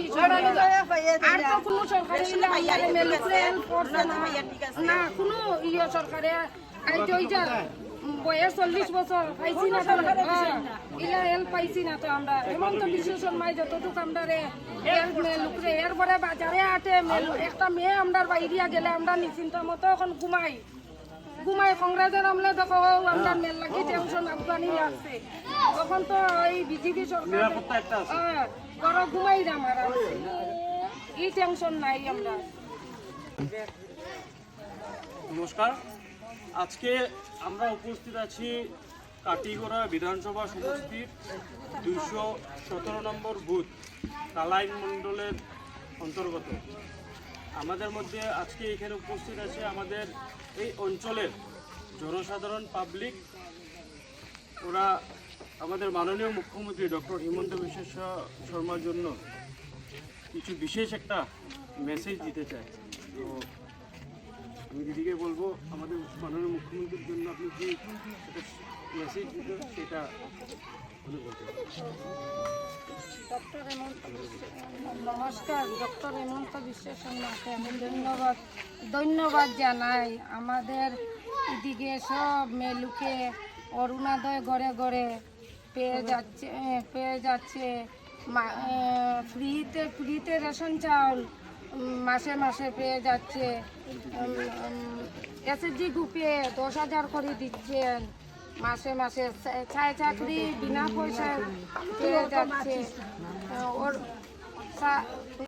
বেশি আর তো কোনো সরকারি না কোনো সরকারে বয়স 40 বছর পাইছি না তো ইলা হেল্প পাইছি না তো আমরা হেমন্ত বিশ্ব শর্মায় যতটুকু আমরা হেল্প মেলুকরে এরপরে বাজারে আটে একটা মেয়ে আমরা বাইরিয়া গেলে আমরা নিশ্চিন্ত মতো এখন ঘুমাই কংগ্রেসের আমলে দেখো আমরা মেল লাগি টেনশন আফগানি লাগছে তখন তো এই বিজেপি সরকার ঘরে ঘুমাই না মারা এই টেনশন নাই আমরা। নমস্কার, আজকে আমরা উপস্থিত আছি কাটিগড়া বিধানসভা সমষ্টির 217 নম্বর বুথ কালাইন মণ্ডলের অন্তর্গত। আমাদের মধ্যে আজকে এখানে উপস্থিত আছে আমাদের এই অঞ্চলের জনসাধারণ পাবলিক। ওরা আমাদের মাননীয় মুখ্যমন্ত্রী ডক্টর হিমন্ত বিশ্ব শর্মার জন্য কিছু বিশেষ একটা মেসেজ দিতে চায়। তো আমি দিদিকে বলবো আমাদের মাননীয় মুখ্যমন্ত্রীর জন্য আপনি যে একটা মেসেজ দিতে সেটা উনি বলতে নমস্কার, ডক্টর হেমন্ত বিশ্ব শর্মাকে আমি ধন্যবাদ জানাই। আমাদের এদিকে সব মেলুকে অরুণোদয় ঘরে ঘরে পেয়ে যাচ্ছে ফ্রিতে রেশন চাউল মাসে মাসে পেয়ে যাচ্ছে। এসএসজি গ্রুপে 10,000 করে দিচ্ছেন মাসে মাসে। চাকরি বিনা পয়সায় পেয়ে যাচ্ছে। ওর